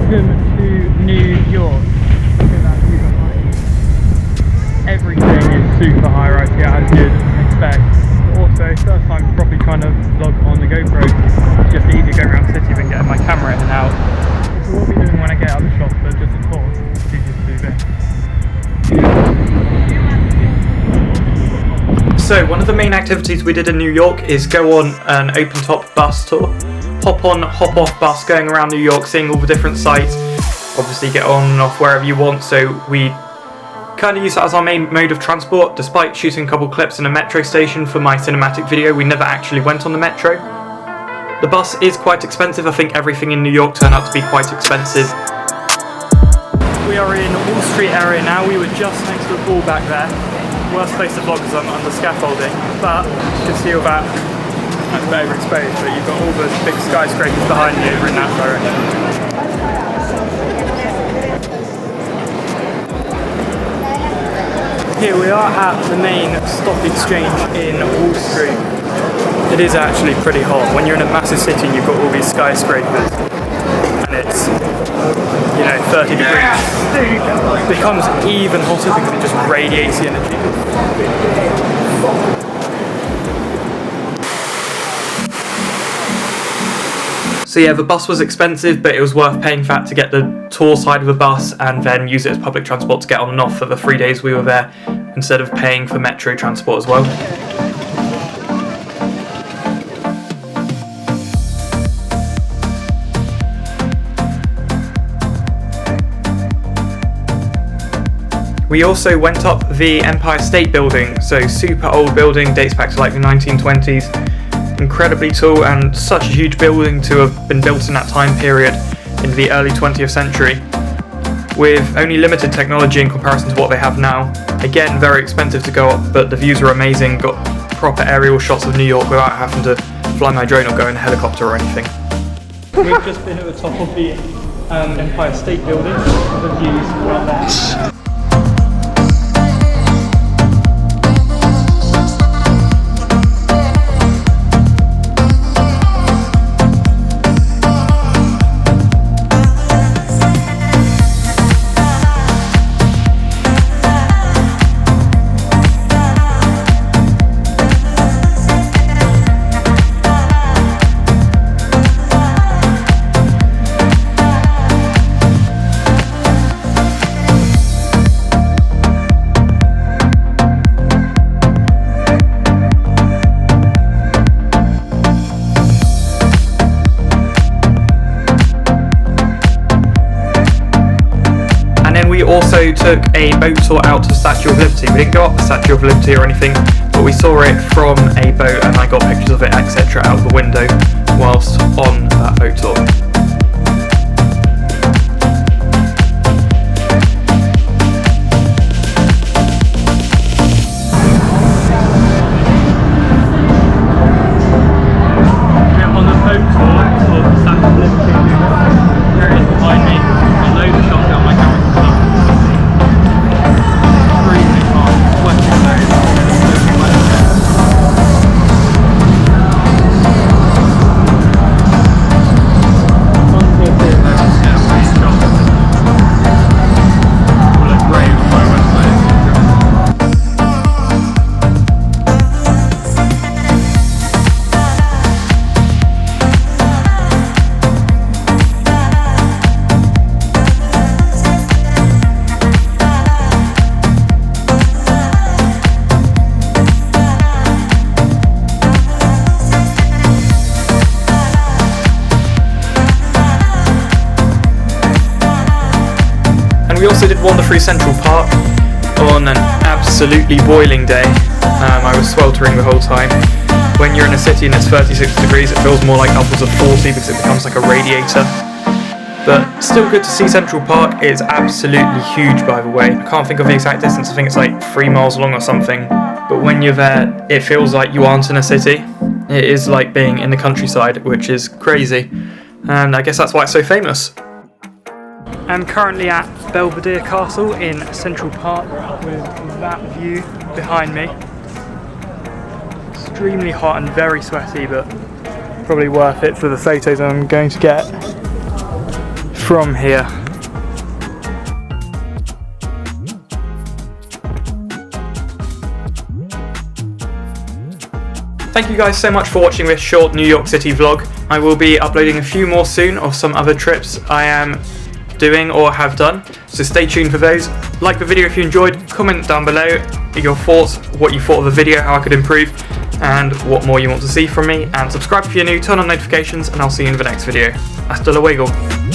Welcome to New York. Look at that view behind me. Everything is super high right here, as you'd expect. Also, first time properly trying to vlog on the GoPro. It's just easier going around the city than getting my camera in and out. Which I will be doing when I get other shots, but just a tour. It's easier to do this. So, one of the main activities we did in New York is go on an open-top bus tour. Hop on, hop off bus, going around New York, seeing all the different sites. Obviously get on and off wherever you want, so we kind of use that as our main mode of transport. Despite shooting a couple clips in a metro station for my cinematic video, we never actually went on the metro. The bus is quite expensive. I think everything in New York turned out to be quite expensive. We are in Wall Street area now. We were just next to the pool back there. Worst place to vlog because I'm under scaffolding, but you can see all that. That's better exposed, but you've got all the big skyscrapers behind you over in that direction. Here we are at the main stock exchange in Wall Street. It is actually pretty hot. When you're in a massive city and you've got all these skyscrapers and it's, 30 degrees, it becomes even hotter because it just radiates the energy. So yeah, the bus was expensive, but it was worth paying for that to get the tour side of the bus and then use it as public transport to get on and off for the 3 days we were there, instead of paying for metro transport as well. We also went up the Empire State Building, so super old building, dates back to like the 1920s. Incredibly tall and such a huge building to have been built in that time period in the early 20th century, with only limited technology in comparison to what they have now. Again, very expensive to go up, but the views are amazing. Got proper aerial shots of New York without having to fly my drone or go in a helicopter or anything. We've just been at the top of the Empire State Building. The views right there. We also took a boat tour out to the Statue of Liberty. We didn't go up the Statue of Liberty or anything, but we saw it from a boat and I got pictures of it, etc. out the window whilst on that boat tour. On the boat tour of the Statue of Liberty, there it is behind me. Got loads of shots out my camera. We also did wander through Central Park on an absolutely boiling day. I was sweltering the whole time. When you're in a city and it's 36 degrees, it feels more like upwards of 40 because it becomes like a radiator. But still good to see Central Park. It's absolutely huge, by the way. I can't think of the exact distance. I think it's like 3 miles long or something. But when you're there, it feels like you aren't in a city. It is like being in the countryside, which is crazy. And I guess that's why it's so famous. I'm currently at Belvedere Castle in Central Park with that view behind me. Extremely hot and very sweaty, but probably worth it for the photos I'm going to get. from here. Thank you guys so much for watching this short New York City vlog. I will be uploading a few more soon of some other trips I am doing or have done, so stay tuned for those. Like the video if you enjoyed, comment down below your thoughts, what you thought of the video, how I could improve, and what more you want to see from me, and subscribe if you're new, turn on notifications, and I'll see you in the next video. Hasta luego.